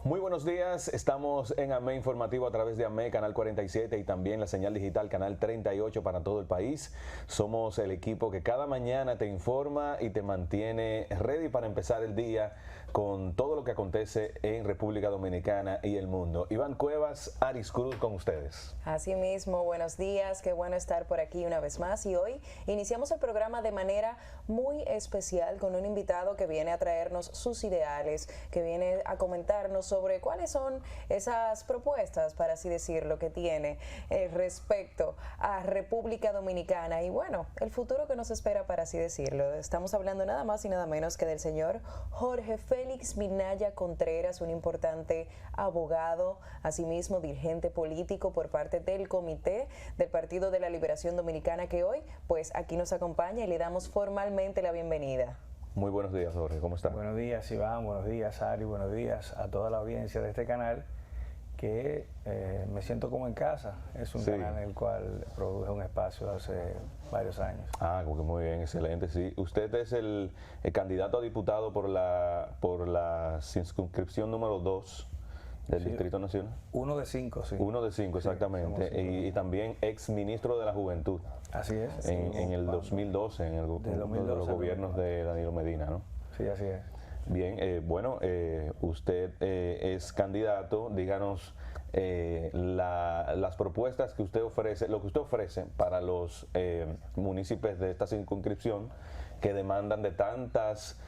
Muy buenos días, estamos en AME Informativo a través de AME, Canal 47 y también la señal digital Canal 38 para todo el país. Somos el equipo que cada mañana te informa y te mantiene ready para empezar el día con todo lo que acontece en República Dominicana y el mundo. Iván Cuevas, Aris Cruz con ustedes. Así mismo, buenos días, qué bueno estar por aquí una vez más y hoy iniciamos el programa de manera muy especial con un invitado que viene a traernos sus ideales, que viene a comentarnos sobre cuáles son esas propuestas, para así decirlo, que tiene respecto a República Dominicana y bueno, el futuro que nos espera, para así decirlo. Estamos hablando nada más y nada menos que del señor Jorge Félix Minaya Contreras, un importante abogado, asimismo dirigente político por parte del Comité del Partido de la Liberación Dominicana, que hoy pues aquí nos acompaña y le damos formalmente la bienvenida. Muy buenos días, Jorge, ¿cómo está? Buenos días, Iván, buenos días, Ari, buenos días a toda la audiencia de este canal, que me siento como en casa. Es un canal en el cual produje un espacio hace varios años. Ah, muy bien, excelente, sí. Usted es el candidato a diputado por la circunscripción número 2 del Distrito Nacional. 1 de 5, sí. 1 de 5, exactamente. Y también ex ministro de la Juventud. Así es. En el 2012, en uno de los gobiernos de Danilo Medina, ¿no? Sí, así es. Bien, usted es candidato, díganos las propuestas que usted ofrece, lo que usted ofrece para los municipios de esta circunscripción que demandan de tantas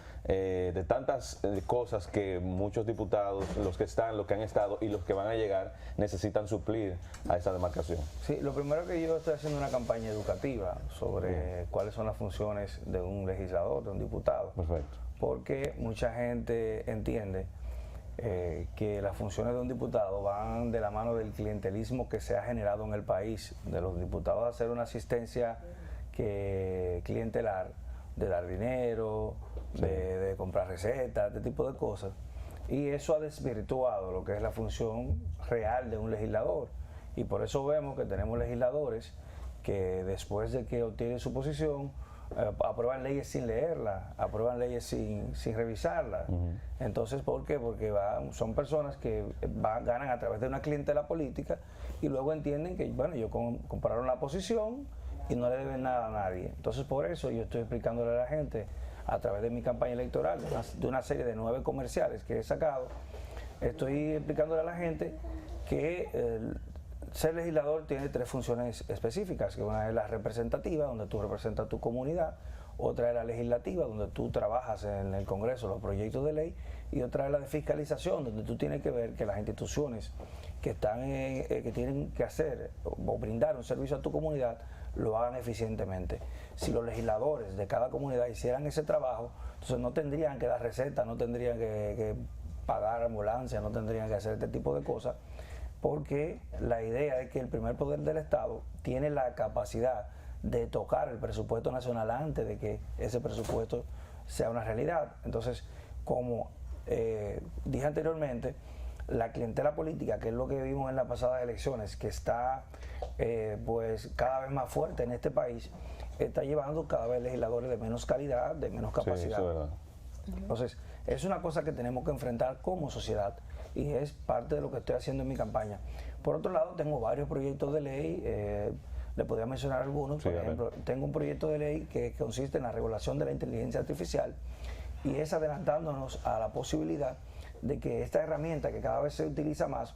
cosas que muchos diputados, los que han estado y los que van a llegar, necesitan suplir a esa demarcación. Sí, lo primero que yo estoy haciendo una campaña educativa sobre cuáles son las funciones de un legislador, de un diputado. Perfecto. Porque mucha gente entiende que las funciones de un diputado van de la mano del clientelismo que se ha generado en el país, de los diputados a hacer una asistencia clientelar, de dar dinero, de comprar recetas, este tipo de cosas. Y eso ha desvirtuado lo que es la función real de un legislador. Y por eso vemos que tenemos legisladores que después de que obtienen su posición, aprueban leyes sin leerlas, aprueban leyes sin revisarlas. Entonces, ¿por qué? Porque son personas que ganan a través de una clientela política y luego entienden que, bueno, ellos compraron la posición y no le deben nada a nadie. Entonces, por eso yo estoy explicándole a la gente, a través de mi campaña electoral, de una serie de 9 comerciales que he sacado, estoy explicándole a la gente que ser legislador tiene 3 funciones específicas, que una es la representativa, donde tú representas tu comunidad, otra es la legislativa, donde tú trabajas en el Congreso los proyectos de ley, y otra es la de fiscalización, donde tú tienes que ver que las instituciones que tienen que hacer o brindar un servicio a tu comunidad lo hagan eficientemente. Si los legisladores de cada comunidad hicieran ese trabajo, entonces no tendrían que dar recetas, no tendrían que pagar ambulancias, no tendrían que hacer este tipo de cosas, porque la idea es que el primer poder del Estado tiene la capacidad de tocar el presupuesto nacional antes de que ese presupuesto sea una realidad. Entonces, como dije anteriormente, la clientela política, que es lo que vimos en las pasadas elecciones, que está pues cada vez más fuerte en este país, está llevando cada vez legisladores de menos calidad, de menos capacidad. Sí, eso es verdad. Entonces, es una cosa que tenemos que enfrentar como sociedad y es parte de lo que estoy haciendo en mi campaña. Por otro lado, tengo varios proyectos de ley, le podría mencionar algunos. Por ejemplo, tengo un proyecto de ley que consiste en la regulación de la inteligencia artificial y es adelantándonos a la posibilidad de que esta herramienta, que cada vez se utiliza más,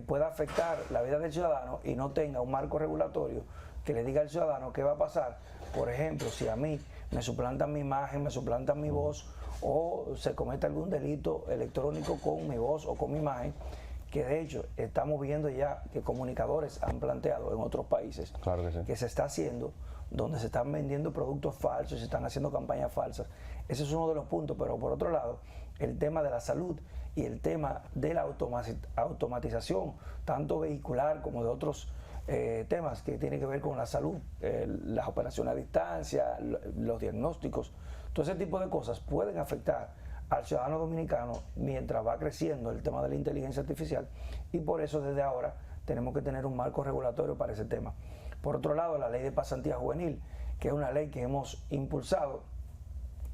pueda afectar la vida del ciudadano y no tenga un marco regulatorio que le diga al ciudadano qué va a pasar. Por ejemplo, si a mí me suplantan mi imagen, me suplantan mi voz, o se comete algún delito electrónico con mi voz o con mi imagen, que de hecho estamos viendo ya que comunicadores han planteado en otros países, claro que sí, que se está haciendo, donde se están vendiendo productos falsos, se están haciendo campañas falsas. Ese es uno de los puntos, pero por otro lado, el tema de la salud y el tema de la automatización, tanto vehicular como de otros temas que tienen que ver con la salud, las operaciones a distancia, los diagnósticos, todo ese tipo de cosas pueden afectar al ciudadano dominicano mientras va creciendo el tema de la inteligencia artificial, y por eso desde ahora tenemos que tener un marco regulatorio para ese tema. Por otro lado, la ley de pasantía juvenil, que es una ley que hemos impulsado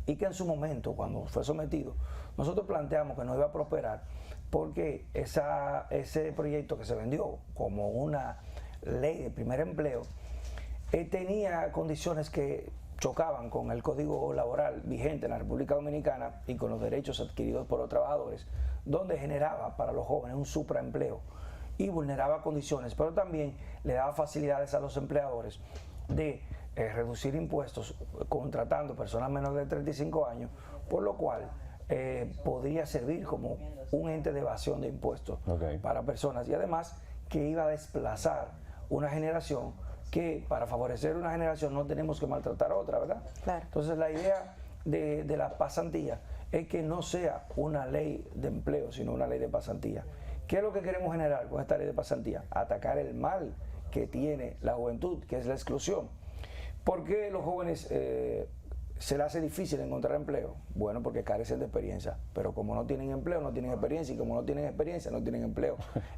y que en su momento, cuando fue sometido, nosotros planteamos que no iba a prosperar porque ese proyecto que se vendió como una ley de primer empleo tenía condiciones que chocaban con el código laboral vigente en la República Dominicana y con los derechos adquiridos por los trabajadores, donde generaba para los jóvenes un supraempleo y vulneraba condiciones, pero también le daba facilidades a los empleadores de reducir impuestos contratando personas menores de 35 años, por lo cual podría servir como un ente de evasión de impuestos para personas, y además que iba a desplazar una generación que para favorecer una generación no tenemos que maltratar a otra, ¿verdad? Claro. Entonces la idea de la pasantía es que no sea una ley de empleo, sino una ley de pasantía. ¿Qué es lo que queremos generar con esta ley de pasantía? Atacar el mal que tiene la juventud, que es la exclusión. ¿Por qué los jóvenes se les hace difícil encontrar empleo? Bueno, porque carecen de experiencia, pero como no tienen empleo, no tienen experiencia, y como no tienen experiencia, no tienen empleo.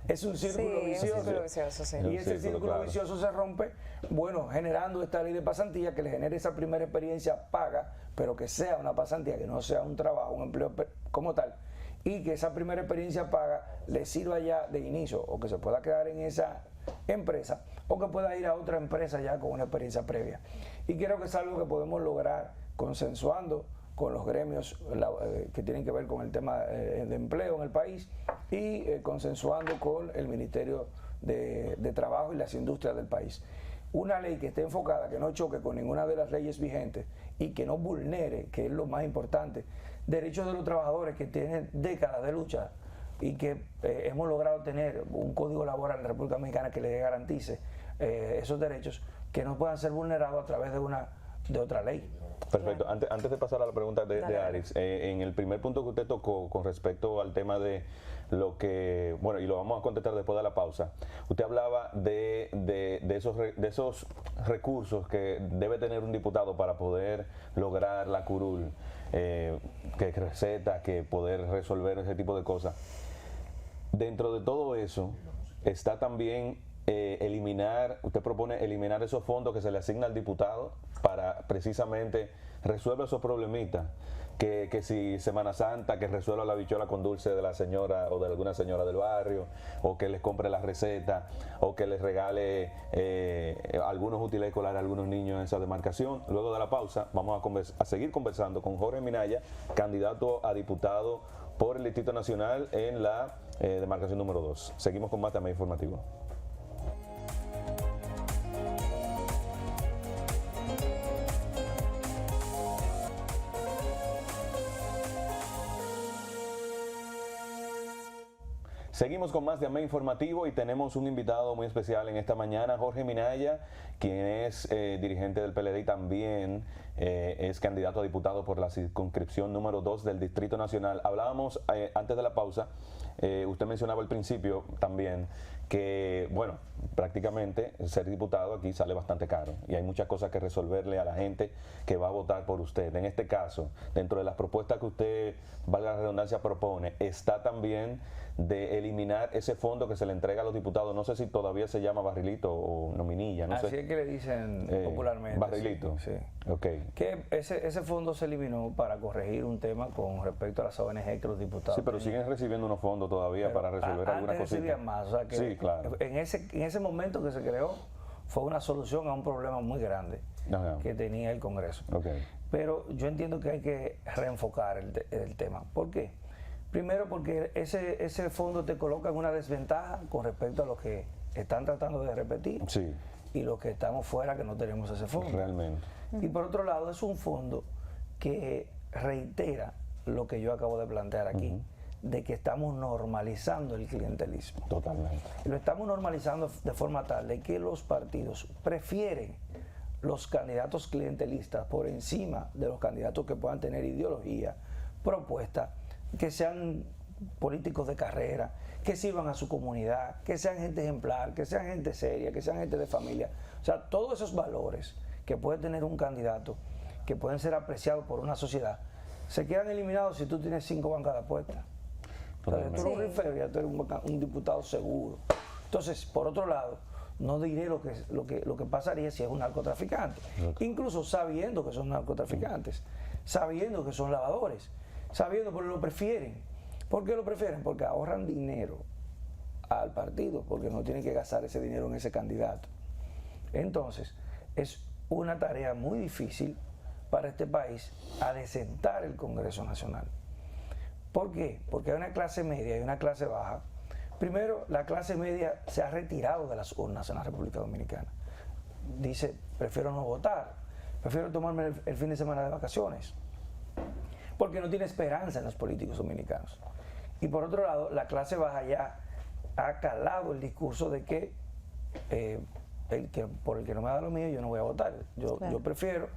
Es un círculo vicioso. Un círculo vicioso, sí. Y ese círculo vicioso se rompe, bueno, generando esta ley de pasantía que le genere esa primera experiencia paga, pero que sea una pasantía, que no sea un trabajo, un empleo como tal, y que esa primera experiencia paga le sirva ya de inicio, o que se pueda quedar en esa empresa, o que pueda ir a otra empresa ya con una experiencia previa. Y creo que es algo que podemos lograr consensuando con los gremios que tienen que ver con el tema de empleo en el país y consensuando con el Ministerio de Trabajo y las industrias del país. Una ley que esté enfocada, que no choque con ninguna de las leyes vigentes y que no vulnere, que es lo más importante, derechos de los trabajadores que tienen décadas de lucha y que hemos logrado tener un código laboral en la República Dominicana que le garantice esos derechos, que no puedan ser vulnerados a través de otra ley. Perfecto. Antes de pasar a la pregunta de Aris, en el primer punto que usted tocó con respecto al tema de lo que, bueno, y lo vamos a contestar después de la pausa, usted hablaba de esos recursos que debe tener un diputado para poder lograr la curul, que receta, que poder resolver ese tipo de cosas. Dentro de todo eso está también usted propone eliminar esos fondos que se le asigna al diputado para precisamente resolver esos problemitas, que si Semana Santa, que resuelva la bichuela con dulce de la señora o de alguna señora del barrio, o que les compre la receta, o que les regale algunos útiles escolares a algunos niños en esa demarcación. Luego de la pausa vamos a seguir conversando con Jorge Minaya, candidato a diputado por el Distrito Nacional en la demarcación número 2. Seguimos con más tema informativo. Seguimos con más de AME Informativo y tenemos un invitado muy especial en esta mañana, Jorge Minaya, quien es dirigente del PLD y también es candidato a diputado por la circunscripción número 2 del Distrito Nacional. Hablábamos antes de la pausa, usted mencionaba al principio también que, bueno, prácticamente ser diputado aquí sale bastante caro y hay muchas cosas que resolverle a la gente que va a votar por usted. En este caso, dentro de las propuestas que usted, valga la redundancia, propone, está también de eliminar ese fondo que se le entrega a los diputados. No sé si todavía se llama barrilito o nominilla, no sé. Así es que le dicen popularmente. Barrilito. Sí. Okay. Que ese fondo se eliminó para corregir un tema con respecto a las ONG que los diputados. Sí, pero siguen recibiendo unos fondos todavía para resolver alguna cosita. Recibían más, o sea que sí, claro. En ese momento que se creó fue una solución a un problema muy grande que tenía el Congreso. Okay. Pero yo entiendo que hay que reenfocar el tema. ¿Por qué? Primero porque ese fondo te coloca en una desventaja con respecto a los que están tratando de repetir y los que estamos fuera que no tenemos ese fondo. Realmente. Y por otro lado es un fondo que reitera lo que yo acabo de plantear aquí, de que estamos normalizando el clientelismo. Totalmente. Y lo estamos normalizando de forma tal de que los partidos prefieren los candidatos clientelistas por encima de los candidatos que puedan tener ideología, propuesta, que sean políticos de carrera, que sirvan a su comunidad, que sean gente ejemplar, que sean gente seria, que sean gente de familia. O sea, todos esos valores que puede tener un candidato, que pueden ser apreciados por una sociedad, se quedan eliminados si tú tienes 5 bancas de apuestas. O sea, tú no rifes, ya tú eres un diputado seguro. Entonces, por otro lado, no diré lo que pasaría si es un narcotraficante, incluso sabiendo que son narcotraficantes. sabiendo que son lavadores, sabiendo, pero lo prefieren. ¿Por qué lo prefieren? Porque ahorran dinero al partido, porque no tienen que gastar ese dinero en ese candidato. Entonces, es una tarea muy difícil para este país adecentar el Congreso Nacional. ¿Por qué? Porque hay una clase media y una clase baja. Primero, la clase media se ha retirado de las urnas en la República Dominicana. Dice, prefiero no votar, prefiero tomarme el fin de semana de vacaciones, porque no tiene esperanza en los políticos dominicanos. Y por otro lado, la clase baja ya ha calado el discurso de que, por el que no me da lo mío, yo no voy a votar. Yo prefiero,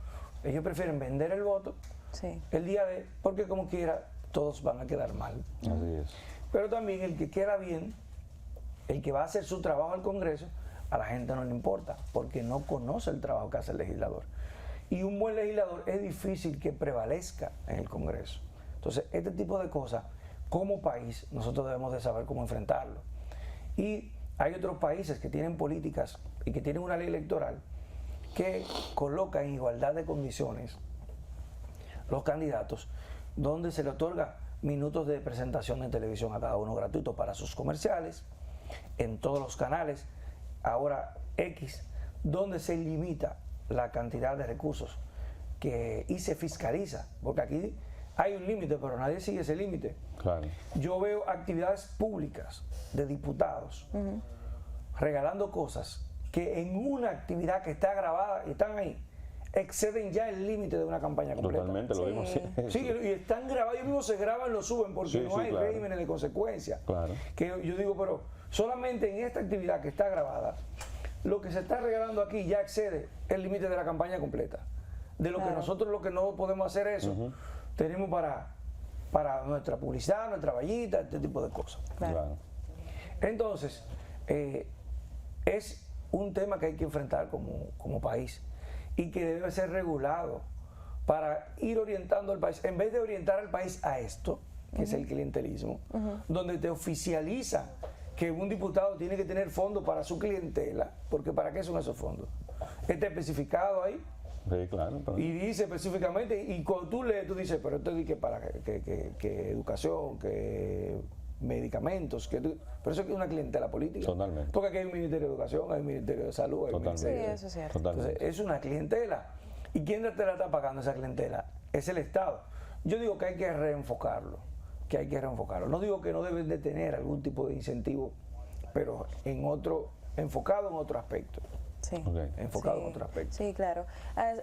ellos prefieren vender el voto el día de, porque como quiera, todos van a quedar mal. Así es. Pero también el que queda bien, el que va a hacer su trabajo al Congreso, a la gente no le importa, porque no conoce el trabajo que hace el legislador. Y un buen legislador es difícil que prevalezca en el Congreso. Entonces, este tipo de cosas, como país, nosotros debemos de saber cómo enfrentarlo. Y hay otros países que tienen políticas y que tienen una ley electoral que coloca en igualdad de condiciones los candidatos, donde se le otorga minutos de presentación en televisión a cada uno gratuito para sus comerciales, en todos los canales, ahora X, donde se limita la cantidad de recursos y se fiscaliza, porque aquí hay un límite, pero nadie sigue ese límite. Claro. Yo veo actividades públicas de diputados regalando cosas que en una actividad que está grabada y están ahí, exceden ya el límite de una campaña completa. Totalmente, lo vimos. Sí, y están grabados, ellos mismos se graban, lo suben porque no hay regímenes de consecuencia. Claro. Que yo digo, pero solamente en esta actividad que está grabada, lo que se está regalando aquí ya excede el límite de la campaña completa. De lo que nosotros lo que no podemos hacer eso, tenemos para nuestra publicidad, nuestra vallita, este tipo de cosas. Claro. Entonces, es un tema que hay que enfrentar como país y que debe ser regulado para ir orientando al país, en vez de orientar al país a esto, que es el clientelismo, donde te oficializa que un diputado tiene que tener fondos para su clientela, porque ¿para qué son esos fondos? Está especificado ahí. Sí, claro. Pero... Y dice específicamente, y cuando tú lees, tú dices, pero esto dice para que educación, que medicamentos, pero eso es una clientela política. Totalmente. Porque aquí hay un Ministerio de Educación, hay un Ministerio de Salud, hay un Ministerio Sí, eso es cierto. Entonces, es una clientela. ¿Y quién te la está pagando esa clientela? Es el Estado. Yo digo que hay que reenfocarlo, No digo que no deben de tener algún tipo de incentivo, pero enfocado en otro aspecto. Sí. Enfocado en otro aspecto. Sí, claro.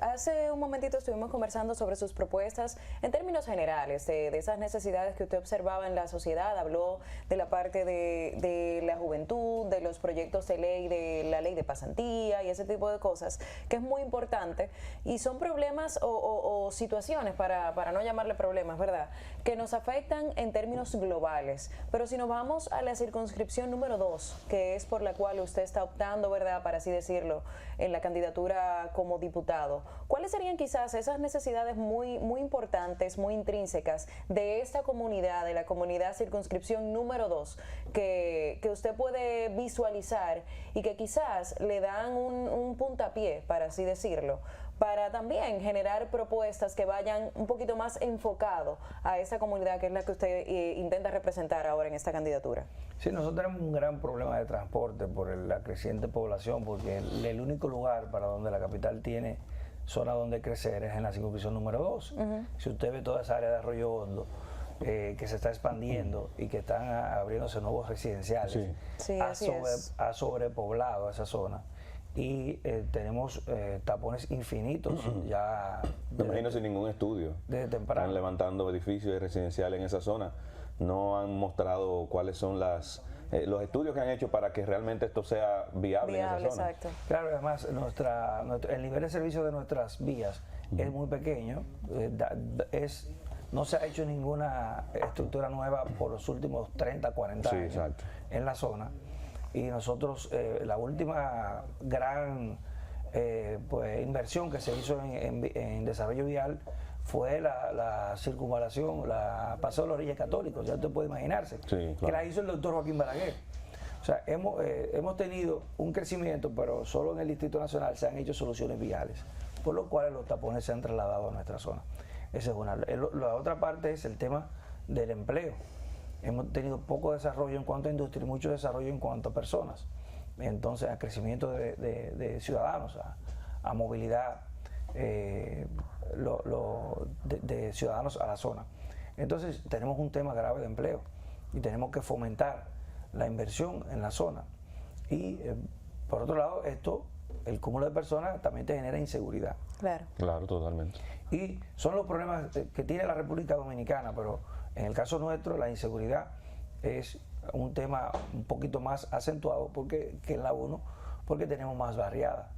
Hace un momentito estuvimos conversando sobre sus propuestas en términos generales, de esas necesidades que usted observaba en la sociedad. Habló de la parte de la juventud, de los proyectos de ley, de la ley de pasantía y ese tipo de cosas, que es muy importante. Y son problemas o situaciones, para no llamarle problemas, ¿verdad?, que nos afectan en términos globales. Pero si nos vamos a la circunscripción número 2, que es por la cual usted está optando, ¿verdad?, para así decirlo, en la candidatura como diputado, ¿cuáles serían quizás esas necesidades muy importantes, muy intrínsecas de esta comunidad, de la comunidad circunscripción número 2, que usted puede visualizar y que quizás le dan un puntapié, para así decirlo, para también generar propuestas que vayan un poquito más enfocado a esa comunidad que es la que usted intenta representar ahora en esta candidatura? Sí, nosotros tenemos un gran problema de transporte por la creciente población, porque el único lugar para donde la capital tiene zona donde crecer es en la circunscripción número 2. Si usted ve toda esa área de Arroyo Hondo, que se está expandiendo y que están abriéndose nuevos residenciales, ha sobrepoblado esa zona. Y tenemos tapones infinitos ya. Me imagino sin ningún estudio. Desde temprano. Están levantando edificios residenciales en esa zona. No han mostrado cuáles son los estudios que han hecho para que realmente esto sea viable en esa zona. Exacto. Claro, además el nivel de servicio de nuestras vías es muy pequeño. No se ha hecho ninguna estructura nueva por los últimos 30, 40 años en la zona. Y nosotros, la última gran inversión que se hizo en desarrollo vial fue la circunvalación, la Paseo de los Reyes Católicos, ya usted puede imaginarse, que la hizo el doctor Joaquín Balaguer. O sea, hemos tenido un crecimiento, pero solo en el Distrito Nacional se han hecho soluciones viales, por lo cual los tapones se han trasladado a nuestra zona. Esa es una. La otra parte es el tema del empleo. Hemos tenido poco desarrollo en cuanto a industria y mucho desarrollo en cuanto a personas. Entonces, a crecimiento de ciudadanos, a movilidad de ciudadanos a la zona. Entonces, tenemos un tema grave de empleo y tenemos que fomentar la inversión en la zona. Y, por otro lado, el cúmulo de personas también te genera inseguridad. Claro. Claro, totalmente. Y son los problemas que tiene la República Dominicana, pero en el caso nuestro la inseguridad es un tema un poquito más acentuado que en la 1, porque tenemos más barriada.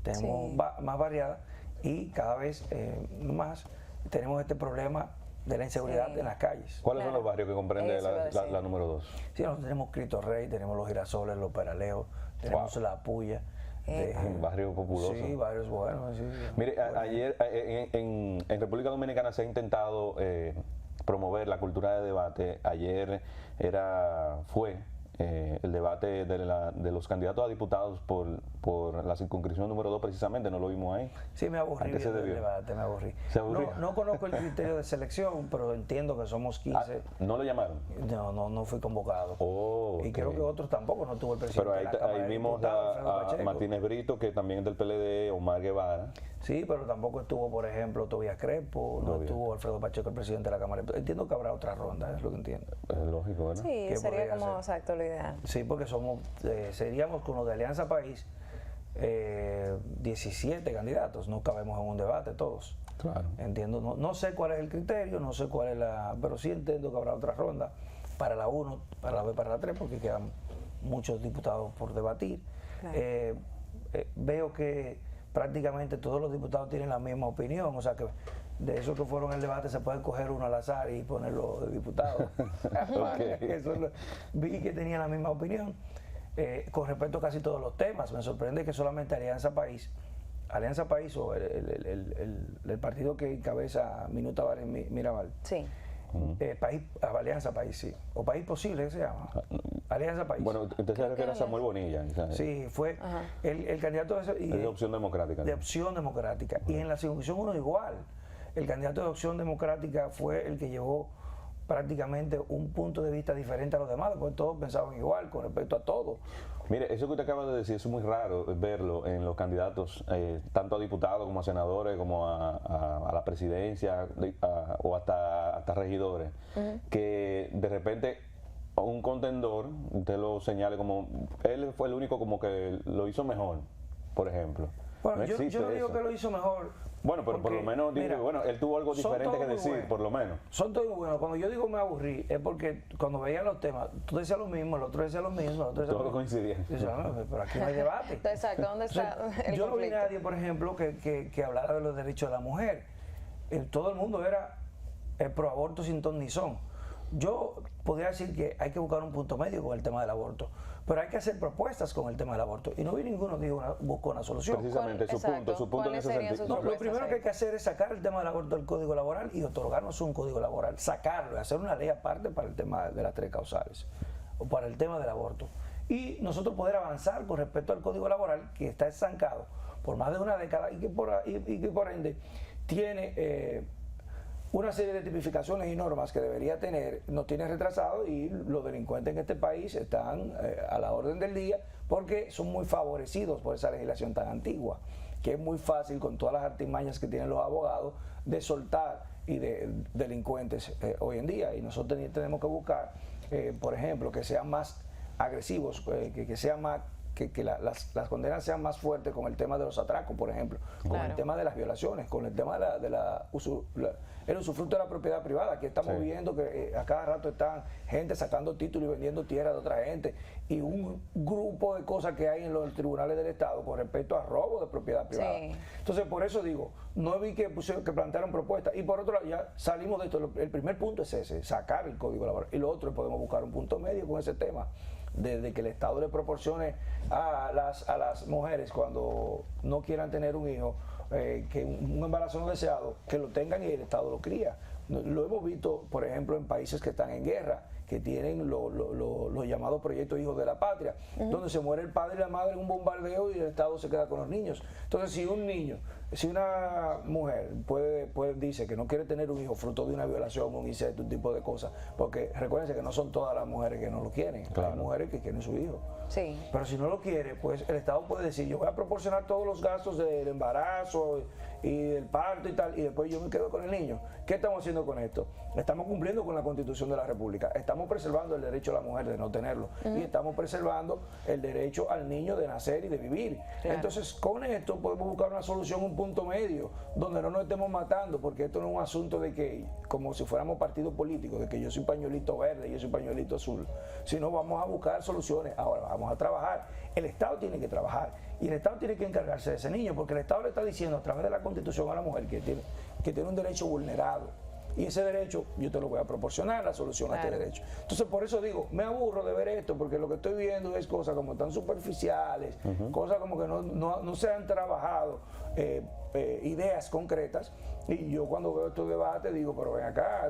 Tenemos más variada y cada vez más tenemos este problema de la inseguridad en las calles. ¿Cuáles son los barrios que comprende la número 2? Sí, nosotros tenemos Cristo Rey, tenemos Los Girasoles, Los Peraleos, tenemos La Puya. Un barrio populoso. Sí, barrios buenos. Sí, mire, ayer en República Dominicana se ha intentado promover la cultura de debate. Ayer fue el debate de los candidatos a diputados por la circunscripción número 2, precisamente, no lo vimos ahí. Sí, me aburrí del debate, me aburrí. No conozco el criterio de selección, pero entiendo que somos 15. ¿No lo llamaron? No fui convocado. Okay. Y creo que otros tampoco, no tuvo el presidente. Pero ahí vimos a Martínez Brito, que también es del PLD, Omar Guevara. Sí, pero tampoco estuvo, por ejemplo, Tobías Crespo, no estuvo Alfredo Pacheco, el presidente de la Cámara. Entiendo que habrá otra ronda, es lo que entiendo. Es lógico, ¿verdad? Sí, sería como exacto lo ideal. Sí, porque seríamos con los de Alianza País 17 candidatos, no cabemos en un debate todos. Claro. Entiendo, no sé cuál es el criterio, no sé cuál es pero sí entiendo que habrá otra ronda para la 1, para la 2 y para la 3, porque quedan muchos diputados por debatir. Claro. Veo que prácticamente todos los diputados tienen la misma opinión, o sea que de esos que fueron al debate se puede coger uno al azar y ponerlo de diputado. Vi que tenían la misma opinión con respecto a casi todos los temas. Me sorprende que solamente Alianza País o el partido que encabeza Minuta Tavares Mirabal, sí. Alianza País, sí, o País Posible, ¿qué se llama? Alianza País. Bueno, usted sabe que era Samuel Bonilla. Sí, fue el candidato de Opción Democrática. De Opción Democrática. Y en la circunscripción 1 igual. El candidato de Opción Democrática fue el que llevó prácticamente un punto de vista diferente a los demás, porque todos pensaban igual con respecto a todo. Mire, eso que usted acaba de decir es muy raro verlo en los candidatos, tanto a diputados como a senadores, como a la presidencia o hasta regidores, que de repente un contendor, usted lo señale como, él fue el único como que lo hizo mejor, por ejemplo. Bueno, yo no digo que lo hizo mejor. Bueno, pero por lo menos digo que bueno, él tuvo algo diferente que decir, buenos. Por lo menos. Son todos muy buenos. Cuando yo digo me aburrí, es porque cuando veían los temas, tú decías lo mismo, el otro decía lo mismo, el otro decía todo coincidía. Pero aquí no hay debate. Exacto, ¿dónde está el Yo no vi conflicto? nadie, por ejemplo, que hablara de los derechos de la mujer. Todo el mundo era pro aborto sin ton ni son. Yo podría decir que hay que buscar un punto medio con el tema del aborto, pero hay que hacer propuestas con el tema del aborto. Y no vi ninguno que buscó una solución. Precisamente, su punto en ese sentido. No, lo primero que hay que hacer es sacar el tema del aborto del Código Laboral y otorgarnos un Código Laboral, sacarlo y hacer una ley aparte para el tema de las 3 causales o para el tema del aborto. Y nosotros poder avanzar con respecto al Código Laboral, que está estancado por más de una década y que por ende tiene una serie de tipificaciones y normas que debería tener, nos tiene retrasado, y los delincuentes en este país están a la orden del día porque son muy favorecidos por esa legislación tan antigua, que es muy fácil con todas las artimañas que tienen los abogados de soltar y de delincuentes hoy en día. Y nosotros tenemos que buscar, por ejemplo, que sean más agresivos, que sean más que las condenas sean más fuertes con el tema de los atracos, por ejemplo, con el tema de las violaciones, con el tema de el usufructo de la propiedad privada, que estamos viendo que a cada rato están gente sacando títulos y vendiendo tierra de otra gente, y un grupo de cosas que hay en los tribunales del Estado con respecto a robo de propiedad privada. Sí. Entonces, por eso digo, no vi que plantearon propuestas, y por otro lado, ya salimos de esto. El primer punto es ese, sacar el Código Laboral, y lo otro es podemos buscar un punto medio con ese tema, de que el Estado le proporcione a las mujeres, cuando no quieran tener un hijo, que un embarazo no deseado, que lo tengan y el Estado lo cría. Lo hemos visto, por ejemplo, en países que están en guerra que tienen los llamados proyectos Hijos de la Patria, donde se muere el padre y la madre en un bombardeo y el Estado se queda con los niños. Entonces, si una mujer dice que no quiere tener un hijo fruto de una violación, un incesto, un tipo de cosas, porque recuérdense que no son todas las mujeres que no lo quieren, claro. Hay mujeres que quieren su hijo. Sí. Pero si no lo quiere, pues el Estado puede decir, yo voy a proporcionar todos los gastos del embarazo y del parto y tal, y después yo me quedo con el niño. ¿Qué estamos haciendo con esto? Estamos cumpliendo con la Constitución de la República, estamos preservando el derecho a la mujer de no tenerlo, y estamos preservando el derecho al niño de nacer y de vivir. Claro. Entonces, con esto podemos buscar una solución, un punto medio, donde no nos estemos matando, porque esto no es un asunto de que, como si fuéramos partido político, de que yo soy pañuelito verde y yo soy pañuelito azul, sino vamos a buscar soluciones. Ahora, vamos a trabajar. El Estado tiene que trabajar y el Estado tiene que encargarse de ese niño, porque el Estado le está diciendo a través de la Constitución a la mujer que tiene un derecho vulnerado. Y ese derecho yo te lo voy a proporcionar, la solución a este derecho. Entonces, por eso digo, me aburro de ver esto, porque lo que estoy viendo es cosas como tan superficiales, cosas como que no se han trabajado ideas concretas. Y yo cuando veo estos debates digo, pero ven acá,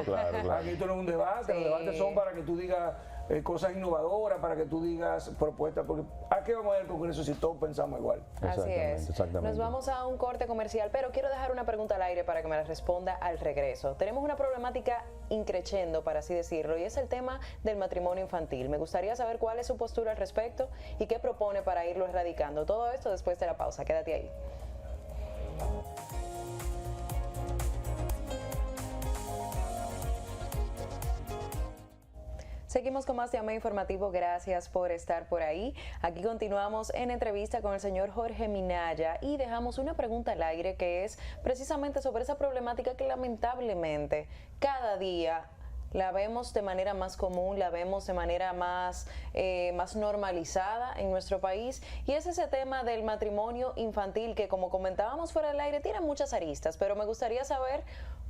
claro. Aquí esto no es un debate, los debates son para que tú digas cosas innovadoras, para que tú digas propuestas, porque ¿a qué vamos a ir al Congreso si todos pensamos igual? Así es. Nos vamos a un corte comercial, pero quiero dejar una pregunta al aire para que me la responda al regreso. Tenemos una problemática increciendo, para así decirlo, y es el tema del matrimonio infantil. Me gustaría saber cuál es su postura al respecto y qué propone para irlo erradicando. Todo esto después de la pausa. Quédate ahí. Seguimos con más de AME Informativo, gracias por estar por ahí. Aquí continuamos en entrevista con el señor Jorge Minaya y dejamos una pregunta al aire que es precisamente sobre esa problemática que lamentablemente cada día la vemos de manera más común, la vemos de manera más normalizada en nuestro país, y es ese tema del matrimonio infantil que, como comentábamos fuera del aire, tiene muchas aristas, pero me gustaría saber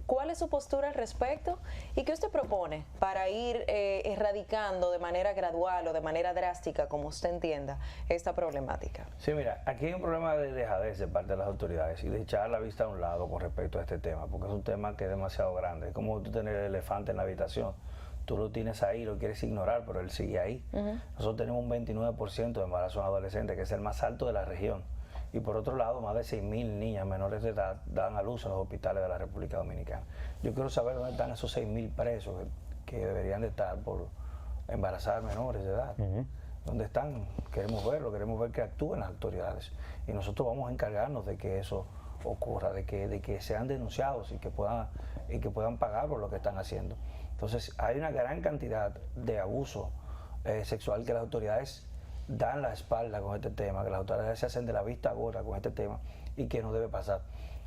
cuál es su postura al respecto y qué usted propone para ir erradicando de manera gradual o de manera drástica, como usted entienda, esta problemática. Sí, mira, aquí hay un problema de dejadez de parte de las autoridades y de echar la vista a un lado con respecto a este tema, porque es un tema que es demasiado grande. Es como tú tener el elefante en la habitación. Tú lo tienes ahí, lo quieres ignorar, pero él sigue ahí. Nosotros tenemos un 29% de embarazos adolescentes, que es el más alto de la región. Y por otro lado, más de 6.000 niñas menores de edad dan a luz en los hospitales de la República Dominicana. Yo quiero saber dónde están esos 6.000 presos que deberían de estar por embarazar menores de edad. ¿Dónde están? Queremos verlo, queremos ver que actúen las autoridades. Y nosotros vamos a encargarnos de que eso ocurra, de que sean denunciados y que puedan pagar por lo que están haciendo. Entonces, hay una gran cantidad de abuso sexual que las autoridades dan la espalda con este tema, que las autoridades se hacen de la vista gorda con este tema y que no debe pasar.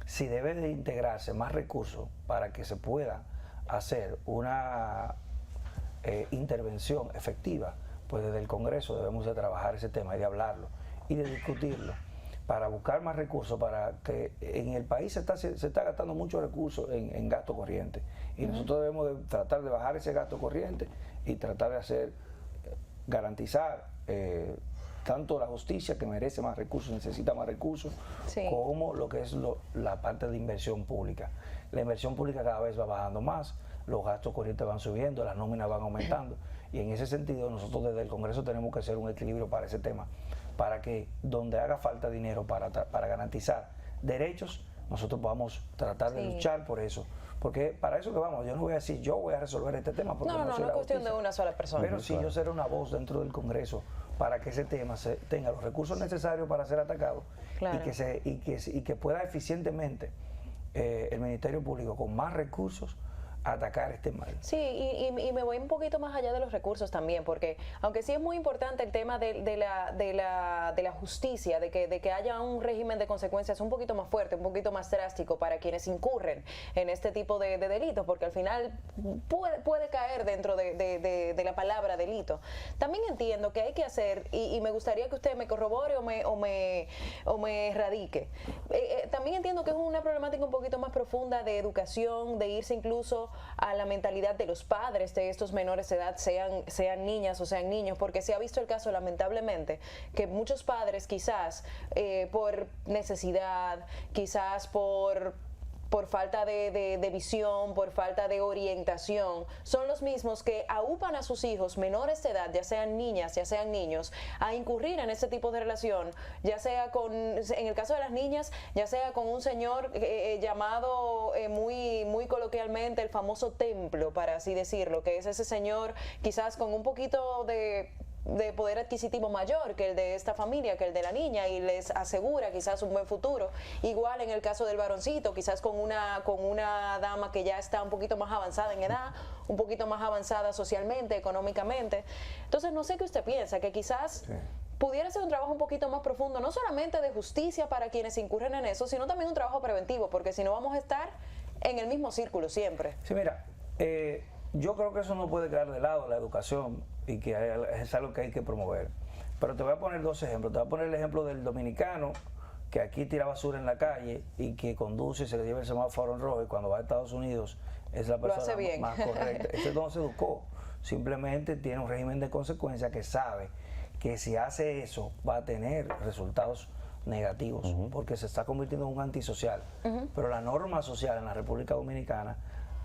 Si debe de integrarse más recursos para que se pueda hacer una intervención efectiva, pues desde el Congreso debemos de trabajar ese tema y de hablarlo y de discutirlo para buscar más recursos, para que en el país se está gastando muchos recursos en gasto corriente y nosotros debemos de tratar de bajar ese gasto corriente y tratar de garantizar tanto la justicia, que merece más recursos, necesita más recursos, como lo que es la parte de inversión pública. La inversión pública cada vez va bajando más, los gastos corrientes van subiendo, las nóminas van aumentando, y en ese sentido nosotros desde el Congreso tenemos que hacer un equilibrio para ese tema, para que donde haga falta dinero para garantizar derechos, nosotros podamos tratar de luchar por eso. Porque para eso que vamos, yo no voy a decir yo voy a resolver este tema, porque no es cuestión de una sola persona. Pero sí, yo seré una voz dentro del Congreso para que ese tema tenga los recursos necesarios para ser atacado, y que pueda eficientemente el Ministerio Público, con más recursos, atacar este mal. Sí, y me voy un poquito más allá de los recursos también, porque aunque sí es muy importante el tema de la justicia, de que haya un régimen de consecuencias un poquito más fuerte, un poquito más drástico para quienes incurren en este tipo de delitos, porque al final puede caer dentro de la palabra delito. También entiendo que hay que hacer, y me gustaría que usted me corrobore o me erradique, también entiendo que es una problemática un poquito más profunda de educación, de irse incluso a la mentalidad de los padres de estos menores de edad, sean niñas o sean niños, porque se ha visto el caso lamentablemente que muchos padres quizás por necesidad, quizás por por falta de visión, por falta de orientación, son los mismos que aupan a sus hijos menores de edad, ya sean niñas, ya sean niños, a incurrir en este tipo de relación, ya sea en el caso de las niñas, ya sea con un señor llamado muy coloquialmente el famoso templo, para así decirlo, que es ese señor quizás con un poquito de poder adquisitivo mayor que el de esta familia, que el de la niña, y les asegura quizás un buen futuro. Igual en el caso del varoncito, quizás con una dama que ya está un poquito más avanzada en edad, un poquito más avanzada socialmente, económicamente. Entonces no sé qué usted piensa, que quizás pudiera ser un trabajo un poquito más profundo, no solamente de justicia para quienes incurren en eso, sino también un trabajo preventivo, porque si no vamos a estar en el mismo círculo siempre. Sí, mira, yo creo que eso no puede quedar de lado, la educación, y que es algo que hay que promover. Pero te voy a poner dos ejemplos. Te voy a poner el ejemplo del dominicano que aquí tira basura en la calle y que conduce y se le lleva el semáforo en rojo, y cuando va a Estados Unidos es la persona más correcta. Ese no se educó, simplemente tiene un régimen de consecuencia que sabe que si hace eso va a tener resultados negativos, porque se está convirtiendo en un antisocial. Pero la norma social en la República Dominicana,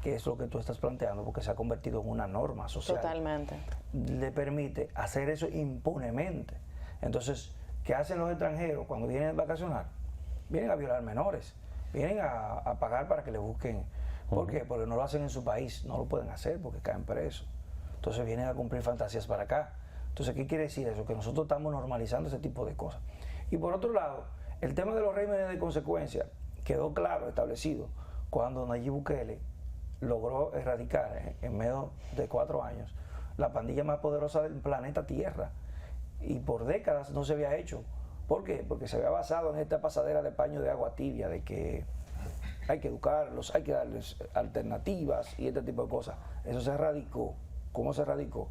que es lo que tú estás planteando, porque se ha convertido en una norma social. Totalmente. Le permite hacer eso impunemente. Entonces, ¿qué hacen los extranjeros cuando vienen a vacacionar? Vienen a violar menores, vienen a pagar para que le busquen. ¿Por qué? Porque no lo hacen en su país, no lo pueden hacer porque caen presos. Entonces vienen a cumplir fantasías para acá. Entonces, ¿qué quiere decir eso? Que nosotros estamos normalizando ese tipo de cosas. Y por otro lado, el tema de los regímenes de consecuencia quedó claro, establecido, cuando Nayib Bukele logró erradicar en menos de 4 años la pandilla más poderosa del planeta Tierra, y por décadas no se había hecho. ¿Por qué? Porque se había basado en esta pasadera de paño de agua tibia, de que hay que educarlos, hay que darles alternativas y este tipo de cosas. Eso se erradicó. ¿Cómo se erradicó?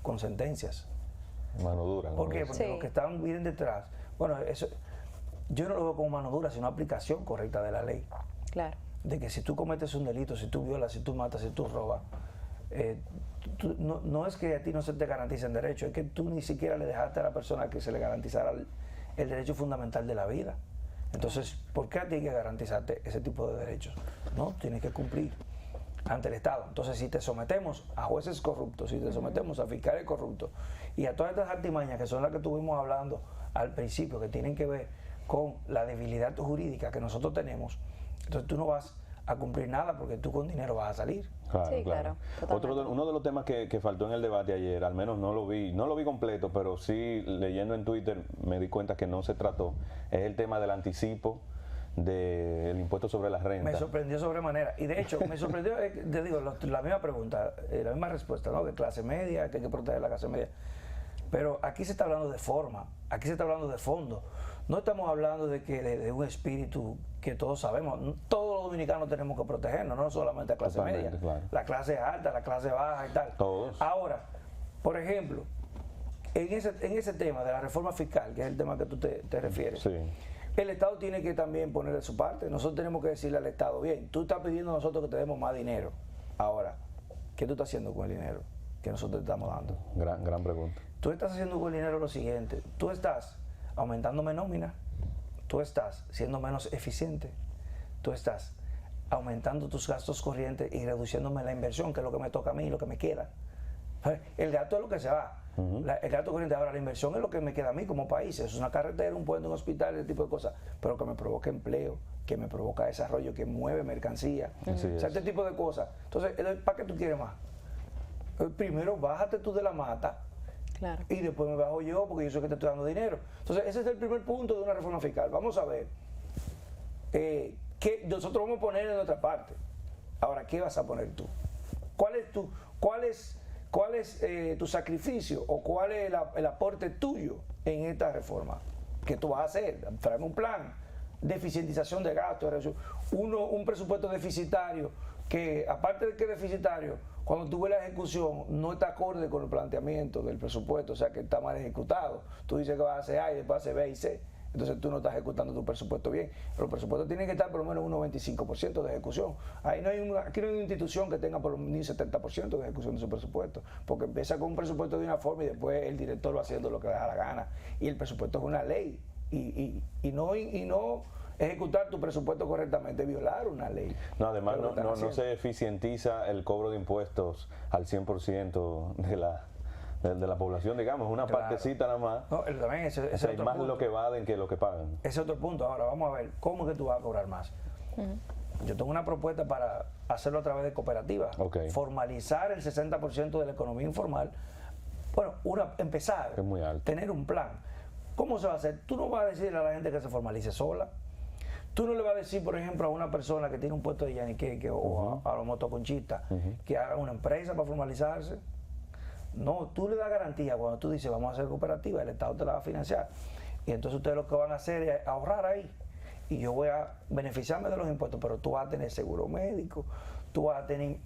Con sentencias. Mano dura. ¿Por qué? Porque los que estaban bien detrás, bueno, eso yo no lo veo como mano dura, sino aplicación correcta de la ley. Claro. De que si tú cometes un delito, si tú violas, si tú matas, si tú robas, no es que a ti no se te garanticen derechos, es que tú ni siquiera le dejaste a la persona que se le garantizara el derecho fundamental de la vida. Entonces, ¿por qué a ti hay que garantizarte ese tipo de derechos? No, tienes que cumplir ante el Estado. Entonces, si te sometemos a jueces corruptos, si te sometemos a fiscales corruptos y a todas estas artimañas que son las que estuvimos hablando al principio, que tienen que ver con la debilidad jurídica que nosotros tenemos, entonces tú no vas a cumplir nada porque tú con dinero vas a salir. Claro, sí, claro. Uno de los temas que faltó en el debate ayer, al menos no lo vi completo, pero sí leyendo en Twitter me di cuenta que no se trató, es el tema del anticipo del impuesto sobre la renta. Me sorprendió sobremanera. Y de hecho, me sorprendió, te digo, la misma pregunta, la misma respuesta, ¿no? De clase media, que hay que proteger la clase media. Pero aquí se está hablando de forma, aquí se está hablando de fondo. No estamos hablando de un espíritu que todos sabemos. Todos los dominicanos tenemos que protegernos, no solamente la clase media. Claro. La clase alta, la clase baja y tal. Todos. Ahora, por ejemplo, en ese tema de la reforma fiscal, que es el tema que tú te refieres, sí, el Estado tiene que también poner de su parte. Nosotros tenemos que decirle al Estado, bien, tú estás pidiendo a nosotros que te demos más dinero. Ahora, ¿qué tú estás haciendo con el dinero que nosotros te estamos dando? Gran pregunta. Tú estás haciendo con el dinero lo siguiente, tú estás aumentándome nómina, tú estás siendo menos eficiente, tú estás aumentando tus gastos corrientes y reduciéndome la inversión, que es lo que me toca a mí, lo que me queda. El gasto es lo que se va, el gasto corriente. Ahora la inversión es lo que me queda a mí como país, es una carretera, un puente, un hospital, ese tipo de cosas, pero que me provoca empleo, que me provoca desarrollo, que mueve mercancía, o sea, este tipo de cosas. Entonces, ¿para qué tú quieres más? Primero bájate tú de la mata. Claro. Y después me bajo yo porque yo sé que te estoy dando dinero. Entonces, ese es el primer punto de una reforma fiscal. Vamos a ver qué nosotros vamos a poner en nuestra parte. Ahora, ¿qué vas a poner tú? ¿Cuál es tu sacrificio o cuál es el aporte tuyo en esta reforma? ¿Qué tú vas a hacer? Tráeme un plan de eficientización de gastos, un presupuesto deficitario que, aparte de que es deficitario, cuando tú ves la ejecución, no está acorde con el planteamiento del presupuesto, o sea que está mal ejecutado. Tú dices que vas a hacer A y después hacer B y C, entonces tú no estás ejecutando tu presupuesto bien. Pero el presupuesto tiene que estar por lo menos un 95% de ejecución. Aquí no hay una institución que tenga por lo menos un 70% de ejecución de su presupuesto, porque empieza con un presupuesto de una forma y después el director va haciendo lo que le da la gana. Y el presupuesto es una ley, y no ejecutar tu presupuesto correctamente, violar una ley. No, además no se eficientiza el cobro de impuestos al 100% de la población, digamos, una partecita nada más. No, también o sea, hay más lo que evaden que lo que pagan. Ese es otro punto. Ahora vamos a ver, ¿cómo es que tú vas a cobrar más? Yo tengo una propuesta para hacerlo a través de cooperativas. Formalizar el 60% de la economía informal. Bueno, empezar, es muy alto. Tener un plan. ¿Cómo se va a hacer? Tú no vas a decirle a la gente que se formalice sola. Tú no le vas a decir, por ejemplo, a una persona que tiene un puesto de yaniqueque o a los motoconchistas que haga una empresa para formalizarse. No, tú le das garantía cuando tú dices vamos a hacer cooperativa, el Estado te la va a financiar. Y entonces ustedes lo que van a hacer es ahorrar ahí. Y yo voy a beneficiarme de los impuestos, pero tú vas a tener seguro médico, tú vas a tener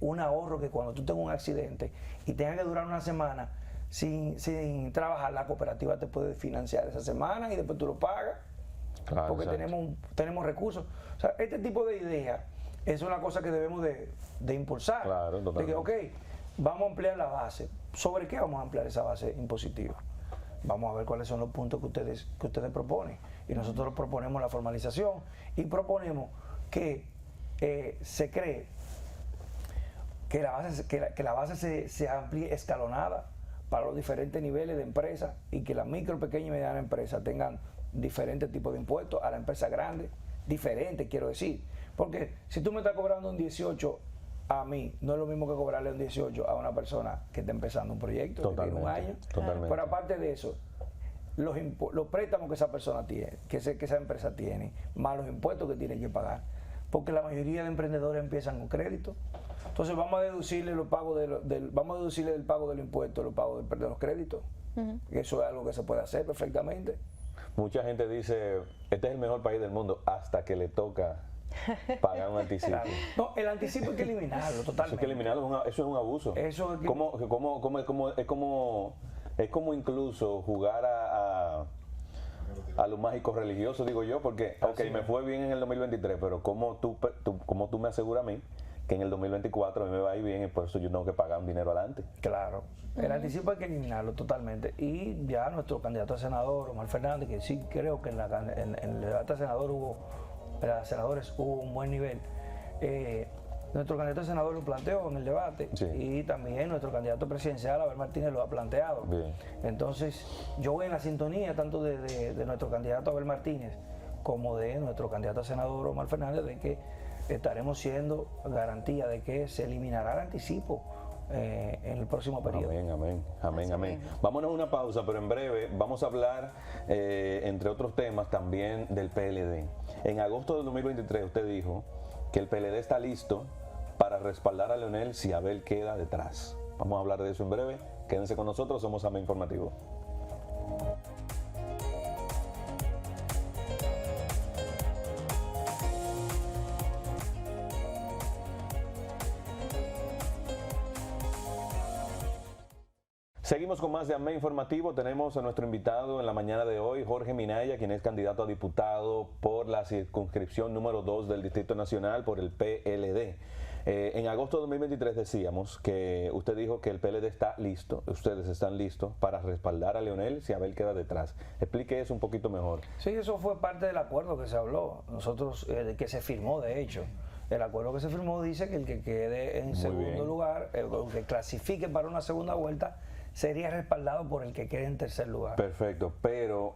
un ahorro que cuando tú tengas un accidente y tengas que durar una semana sin trabajar, la cooperativa te puede financiar esa semana y después tú lo pagas. Claro, porque tenemos recursos. O sea, este tipo de ideas es una cosa que debemos de impulsar. Claro, totalmente. De que, vamos a ampliar la base. ¿Sobre qué vamos a ampliar esa base impositiva? Vamos a ver cuáles son los puntos que ustedes proponen. Y nosotros proponemos la formalización y proponemos que se cree que la base se amplíe escalonada para los diferentes niveles de empresas y que la micro, pequeña y mediana empresa tengan diferentes tipos de impuestos a la empresa grande, diferentes quiero decir. Porque si tú me estás cobrando un 18 a mí, no es lo mismo que cobrarle un 18 a una persona que está empezando un proyecto, que tiene un año. Totalmente. Pero aparte de eso, los préstamos que esa persona tiene, que esa empresa tiene, más los impuestos que tiene que pagar. Porque la mayoría de emprendedores empiezan con crédito. Entonces vamos a deducirle los pagos vamos a deducirle del pago del impuesto los pagos de los créditos. Eso es algo que se puede hacer perfectamente. Mucha gente dice, este es el mejor país del mundo, hasta que le toca pagar un anticipo. Claro. No, el anticipo hay que eliminarlo totalmente. Eso hay que eliminarlo, eso es un abuso. Eso es como incluso jugar a lo mágico religioso, digo yo, porque me fue bien en el 2023, pero ¿cómo tú me aseguras a mí que en el 2024 a mí me va a ir bien y por eso yo tengo que pagar un dinero adelante? Claro, el anticipo hay que eliminarlo totalmente. Y ya nuestro candidato a senador, Omar Fernández, que sí creo que en el debate a senadores hubo un buen nivel. Nuestro candidato a senador lo planteó en el debate, y también nuestro candidato presidencial, Abel Martínez, lo ha planteado. Bien. Entonces, yo voy en la sintonía tanto de nuestro candidato Abel Martínez como de nuestro candidato a senador Omar Fernández, de que estaremos siendo garantía de que se eliminará el anticipo en el próximo periodo. Amén. Vámonos a una pausa, pero en breve vamos a hablar, entre otros temas, también del PLD. En agosto de 2023 usted dijo que el PLD está listo para respaldar a Leonel si Abel queda detrás. Vamos a hablar de eso en breve. Quédense con nosotros, somos AME Informativo. Seguimos con más de AME Informativo. Tenemos a nuestro invitado en la mañana de hoy, Jorge Minaya, quien es candidato a diputado por la circunscripción número 2 del Distrito Nacional por el PLD. En agosto de 2023 decíamos que usted dijo que el PLD está listo, ustedes están listos para respaldar a Leonel si Abel queda detrás. Explique eso un poquito mejor. Sí, eso fue parte del acuerdo que se habló. Nosotros, que se firmó de hecho. El acuerdo que se firmó dice que el que quede en segundo lugar, el que clasifique para una segunda vuelta, sería respaldado por el que quede en tercer lugar. Perfecto, pero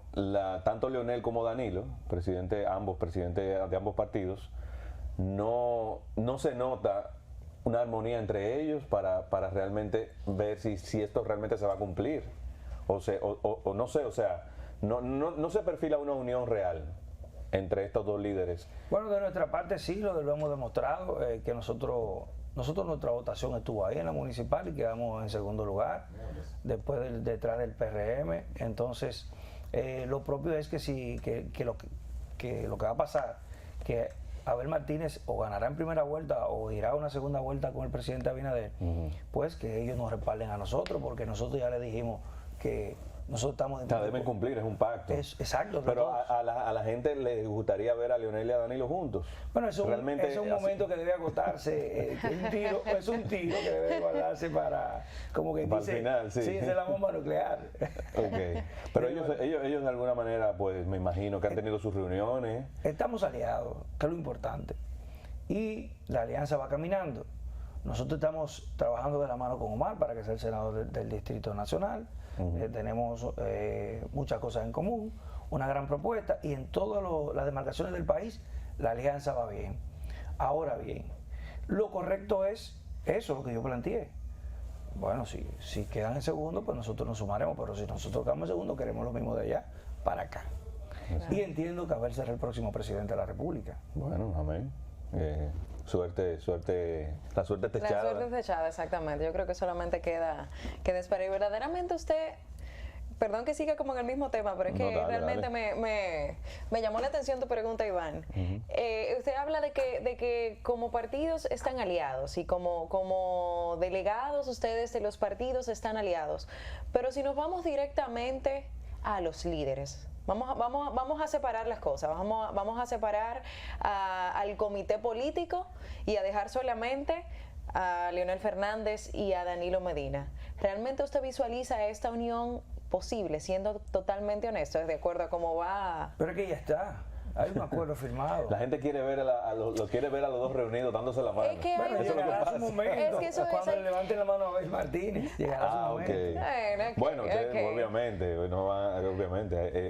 tanto Leonel como Danilo, presidente de ambos partidos, no se nota una armonía entre ellos para realmente ver si esto realmente se va a cumplir. No se perfila una unión real entre estos dos líderes. Bueno, de nuestra parte sí, lo hemos demostrado, que nosotros nuestra votación estuvo ahí en la municipal y quedamos en segundo lugar, después detrás del PRM. Entonces, lo propio es que lo que va a pasar, que Abel Martínez o ganará en primera vuelta o irá a una segunda vuelta con el presidente Abinader, pues que ellos nos respalden a nosotros, porque nosotros ya le dijimos que nosotros estamos... O sea, deben cumplir, es un pacto. Exacto. Pero a la gente le gustaría ver a Leonel y a Danilo juntos. Bueno, es un momento que debe agotarse. Es un tiro que debe guardarse para, como que para dice, el final, sí. Sí, es la bomba nuclear. Okay. Pero ellos de alguna manera, pues me imagino que han tenido sus reuniones. Estamos aliados, que es lo importante. Y la alianza va caminando. Nosotros estamos trabajando de la mano con Omar para que sea el senador del Distrito Nacional. Tenemos muchas cosas en común, una gran propuesta, y en todas las demarcaciones del país la alianza va bien. Ahora bien, lo correcto es eso, lo que yo planteé. Bueno, si quedan en segundo, pues nosotros nos sumaremos, pero si nosotros quedamos en segundo, queremos lo mismo de allá para acá. Y entiendo que Abel será el próximo presidente de la República. Bueno, amén. Suerte, la suerte está echada. La suerte está echada, exactamente. Yo creo que solamente queda esperar. Y verdaderamente usted, perdón que siga como en el mismo tema, pero es que realmente me llamó la atención tu pregunta, Iván. Usted habla de que como partidos están aliados y como delegados ustedes de los partidos están aliados. Pero si nos vamos directamente a los líderes, vamos a separar las cosas, vamos a separar al comité político y a dejar solamente a Leonel Fernández y a Danilo Medina. ¿Realmente usted visualiza esta unión posible, siendo totalmente honesto, de acuerdo a cómo va? Pero es que ya está. Hay un acuerdo firmado. La gente quiere ver quiere ver a los dos reunidos dándose la mano. Es que bueno, llegará su momento. Es que cuando le levanten la mano a Abel Martínez, llegará su momento. Bueno, obviamente,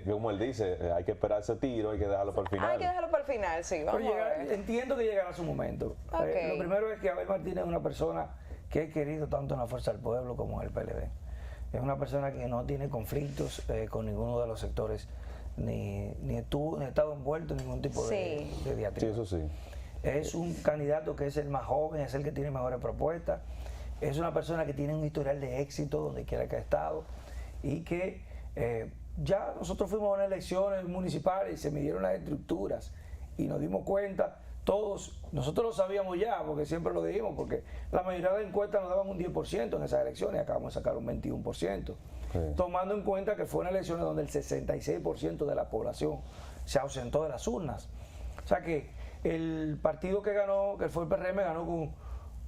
como él dice, hay que esperar ese tiro, hay que dejarlo para el final. Hay que dejarlo para el final, sí. Vamos a ver. Entiendo que llegará su momento. Lo primero es que Abel Martínez es una persona que he querido tanto en la Fuerza del Pueblo como en el PLD. Es una persona que no tiene conflictos con ninguno de los sectores, ni ha estado envuelto en ningún tipo de diatriba. Sí, eso sí. Es un candidato que es el más joven, es el que tiene mejores propuestas, es una persona que tiene un historial de éxito donde quiera que ha estado y que ya nosotros fuimos a unas elecciones municipales y se midieron las estructuras y nos dimos cuenta, todos, nosotros lo sabíamos ya porque siempre lo dijimos, porque la mayoría de encuestas nos daban un 10% en esas elecciones y acabamos de sacar un 21%. Tomando en cuenta que fue una elección donde el 66% de la población se ausentó de las urnas. O sea que el partido que ganó, que fue el PRM, ganó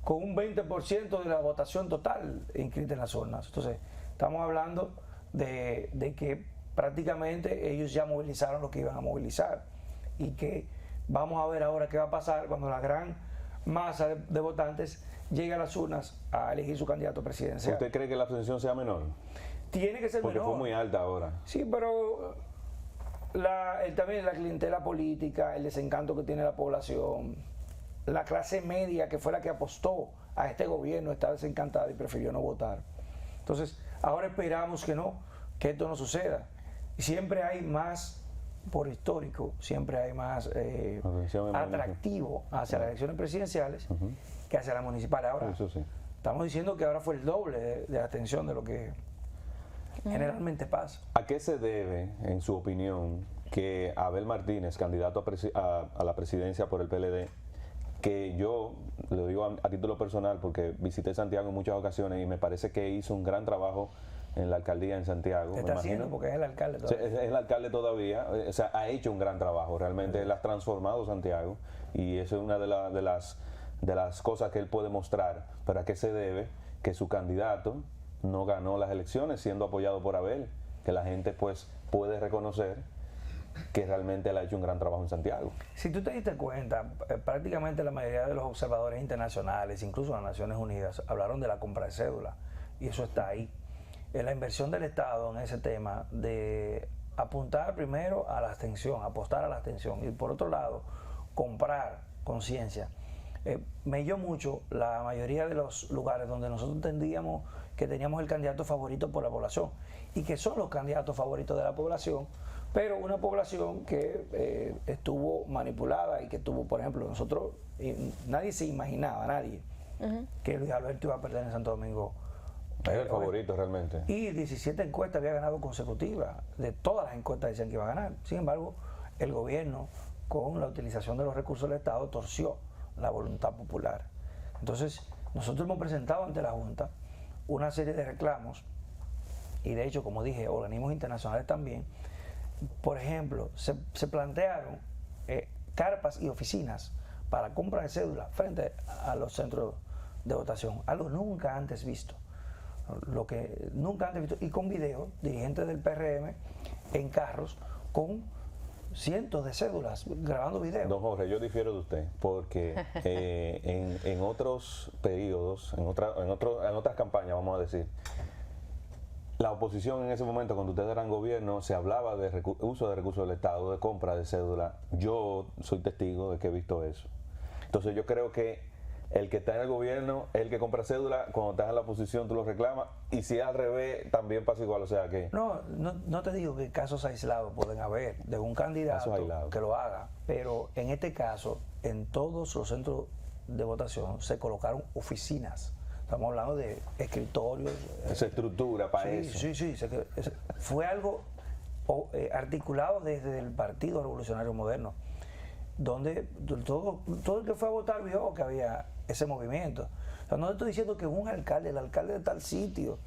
con un 20% de la votación total inscrita en las urnas. Entonces, estamos hablando de que prácticamente ellos ya movilizaron lo que iban a movilizar y que vamos a ver ahora qué va a pasar cuando la gran masa de votantes llegue a las urnas a elegir su candidato presidencial. ¿Usted cree que la abstención sea menor? Tiene que ser porque menor. Fue muy alta ahora. Sí, pero también la clientela política, el desencanto que tiene la población, la clase media que fue la que apostó a este gobierno está desencantada y prefirió no votar. Entonces, ahora esperamos que esto no suceda. Y siempre hay más, por histórico, siempre hay más atractivo hacia las elecciones presidenciales que hacia las municipales. Ahora, eso sí. Estamos diciendo que ahora fue el doble de la atención de lo que generalmente pasa. ¿A qué se debe, en su opinión, que Abel Martínez, candidato a la presidencia por el PLD, que yo lo digo a título personal porque visité Santiago en muchas ocasiones y me parece que hizo un gran trabajo en la alcaldía en Santiago? Está haciendo porque es el alcalde todavía. Es el alcalde todavía, o sea, ha hecho un gran trabajo, realmente él ha transformado Santiago y eso es una de las cosas que él puede mostrar. ¿Pero a qué se debe que su candidato no ganó las elecciones siendo apoyado por Abel? Que la gente pues puede reconocer que realmente él ha hecho un gran trabajo en Santiago. Si tú te diste cuenta, prácticamente la mayoría de los observadores internacionales, incluso las Naciones Unidas, hablaron de la compra de cédula y eso está ahí. La inversión del Estado en ese tema de apuntar primero a la abstención, apostar a la abstención y por otro lado comprar conciencia. Me dio mucho la mayoría de los lugares donde nosotros entendíamos que teníamos el candidato favorito por la población y que son los candidatos favoritos de la población, pero una población que estuvo manipulada y que tuvo, por ejemplo, nosotros, nadie se imaginaba, que Luis Alberto iba a perder en Santo Domingo. Era el favorito realmente. Y 17 encuestas había ganado consecutivas, de todas las encuestas decían que iba a ganar. Sin embargo, el gobierno, con la utilización de los recursos del Estado, torció la voluntad popular. Entonces, nosotros hemos presentado ante la Junta una serie de reclamos y de hecho, como dije, organismos internacionales también, por ejemplo, se plantearon carpas y oficinas para compra de cédula frente a los centros de votación, algo nunca antes visto. Lo que nunca antes visto, y con videos, dirigentes del PRM en carros con cientos de cédulas grabando videos. Don Jorge, yo difiero de usted, porque en otros periodos, en otras campañas, vamos a decir, la oposición en ese momento, cuando ustedes eran gobierno, se hablaba de uso de recursos del Estado, de compra de cédula. Yo soy testigo de que he visto eso. Entonces yo creo que el que está en el gobierno es el que compra cédula, cuando estás en la oposición tú lo reclamas, y si es al revés también pasa igual, o sea que... No te digo que casos aislados pueden haber de un candidato que lo haga, pero en este caso, en todos los centros de votación se colocaron oficinas. Estamos hablando de escritorios. Esa estructura para eso. Sí. Fue algo articulado desde el Partido Revolucionario Moderno, donde todo el que fue a votar vio que había ese movimiento. O sea, no estoy diciendo que el alcalde de tal sitio,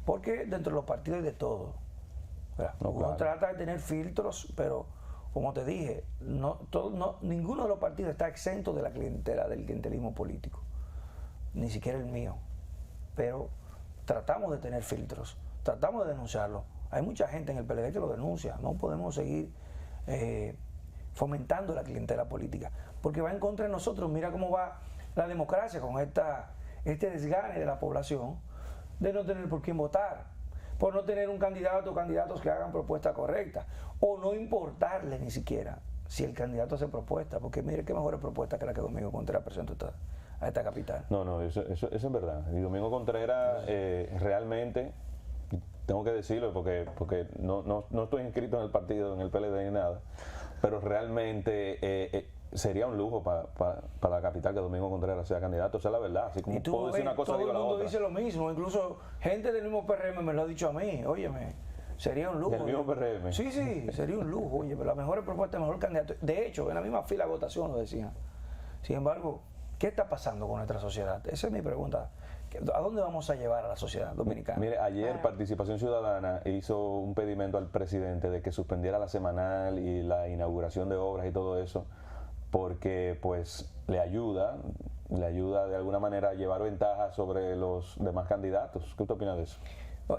porque dentro de los partidos hay de todo. Uno trata de tener filtros, pero como te dije, ninguno de los partidos está exento de la clientela, del clientelismo político, ni siquiera el mío. Pero tratamos de tener filtros, tratamos de denunciarlo. Hay mucha gente en el PLD que lo denuncia. No podemos seguir fomentando la clientela política, porque va en contra de nosotros. Mira cómo va la democracia con este desgane de la población de no tener por quién votar, por no tener un candidato o candidatos que hagan propuestas correctas, o no importarle ni siquiera si el candidato hace propuesta, porque mire qué mejor propuesta que la que Domingo Contreras presentó a esta capital. No, eso es verdad. Y Domingo Contreras realmente, tengo que decirlo porque no estoy inscrito en el partido, en el PLD ni nada, pero realmente sería un lujo para la capital que Domingo Contreras sea candidato, esa es la verdad. Así como puedo decir una cosa, todo digo el la mundo otra. dice lo mismo, incluso gente del mismo PRM me lo ha dicho a mí. Óyeme, sería un lujo. ¿Del mismo PRM? Sí, sería un lujo. Oye, pero la mejor propuesta, el mejor candidato. De hecho, en la misma fila de votación lo decían. Sin embargo, ¿qué está pasando con nuestra sociedad? Esa es mi pregunta. ¿A dónde vamos a llevar a la sociedad dominicana? Mire, ayer Participación Ciudadana hizo un pedimento al presidente de que suspendiera la semanal y la inauguración de obras y todo eso, porque pues le ayuda de alguna manera a llevar ventaja sobre los demás candidatos. ¿Qué usted opina de eso?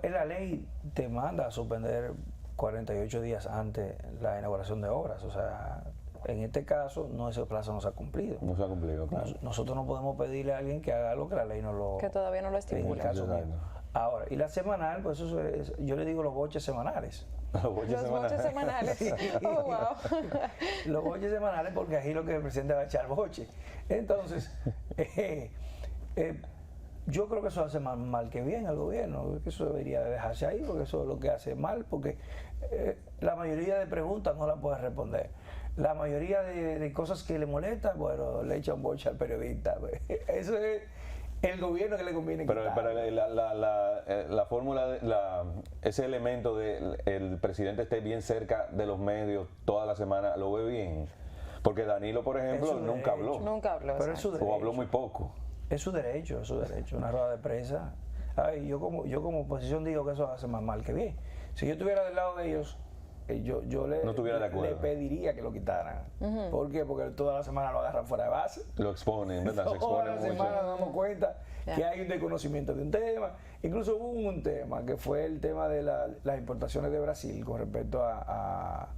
La ley te manda a suspender 48 días antes la inauguración de obras, o sea, en este caso ese plazo no se ha cumplido. No se ha cumplido, claro. Nosotros no podemos pedirle a alguien que haga algo que la ley no lo... Que todavía no lo estipula. Ahora, y la semanal, pues eso yo le digo los boches semanales. Los boches semanales. Oh, wow. Los boches semanales, porque ahí lo que el presidente va a echar boche. Entonces, yo creo que eso hace más mal que bien al gobierno, que eso debería de dejarse ahí, porque eso es lo que hace mal, porque la mayoría de preguntas no las puede responder. La mayoría de cosas que le molestan, bueno, le echa un boche al periodista. Eso es el gobierno que le conviene quitar. Pero la fórmula, ese elemento de el presidente esté bien cerca de los medios toda la semana, ¿lo ve bien? Porque Danilo, por ejemplo, nunca habló. Nunca habló. Pero es su derecho. O habló muy poco. Es su derecho, una rueda de prensa. Ay, yo como oposición digo que eso hace más mal que bien. Si yo estuviera del lado de ellos, yo le pediría que lo quitaran. ¿Por qué? Porque toda la semana lo agarran fuera de base. Lo exponen, ¿verdad? Se Toda exponen la mucho. semana nos damos cuenta que hay un desconocimiento de un tema. Incluso hubo un tema que fue el tema de las importaciones de Brasil con respecto a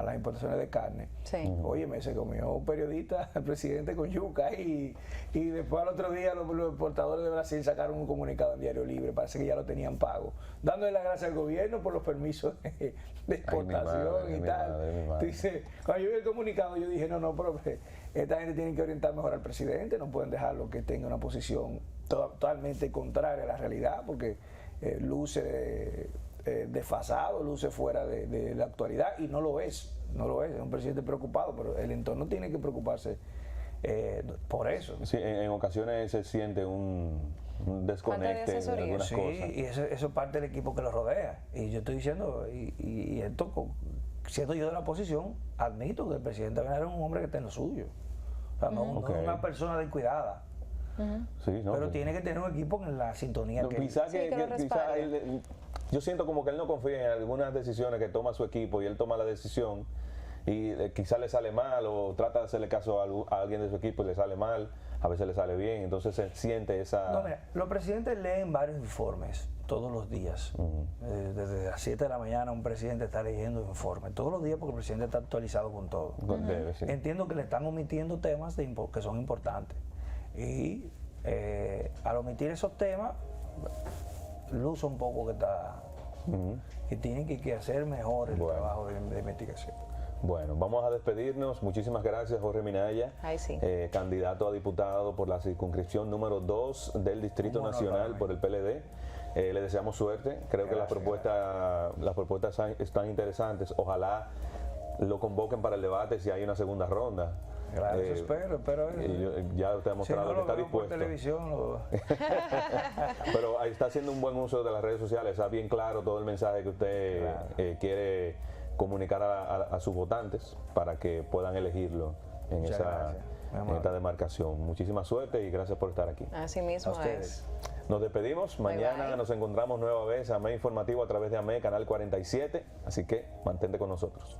las importaciones de carne. Sí. Óyeme, se comió un periodista al presidente con yuca y después al otro día los importadores de Brasil sacaron un comunicado en Diario Libre, parece que ya lo tenían pago, dándole las gracias al gobierno por los permisos de exportación y tal. Dice, cuando yo vi el comunicado yo dije, no, pero esta gente tiene que orientar mejor al presidente, no pueden dejarlo que tenga una posición totalmente contraria a la realidad, porque luce desfasado, luce fuera de la actualidad, y no lo es, es un presidente preocupado, pero el entorno tiene que preocuparse por eso. Sí, en ocasiones se siente un desconecte en algunas cosas. Y eso es parte del equipo que lo rodea, y yo estoy diciendo, y esto, siendo yo de la oposición, admito que el presidente Abinader es un hombre que está en lo suyo, o sea, no es una persona descuidada. Sí, no, pero tiene que tener un equipo en la sintonía. Quizás yo siento como que él no confía en algunas decisiones que toma su equipo y él toma la decisión y quizá le sale mal o trata de hacerle caso a alguien de su equipo y le sale mal, a veces le sale bien, entonces se siente esa... No, mira, los presidentes leen varios informes todos los días. Desde las 7 de la mañana un presidente está leyendo informes, todos los días, porque el presidente está actualizado con todo. Debe, sí. Entiendo que le están omitiendo temas que son importantes. Y al omitir esos temas, luce un poco que está... que tienen que hacer mejor el trabajo de investigación. Bueno, vamos a despedirnos. Muchísimas gracias, Jorge Minaya, Ay, sí. Candidato a diputado por la circunscripción número 2 del Distrito Nacional por el PLD. Le deseamos suerte. Creo que las propuestas están interesantes. Ojalá lo convoquen para el debate si hay una segunda ronda. Claro, eso espero. Ya usted ha mostrado que está dispuesto. Por televisión, Pero ahí está haciendo un buen uso de las redes sociales. Está bien claro todo el mensaje que usted quiere comunicar a sus votantes para que puedan elegirlo en esta demarcación. Muchísima suerte y gracias por estar aquí. Así mismo es. Nos despedimos. Mañana nos encontramos nueva vez a AME Informativo a través de AME, Canal 47. Así que mantente con nosotros.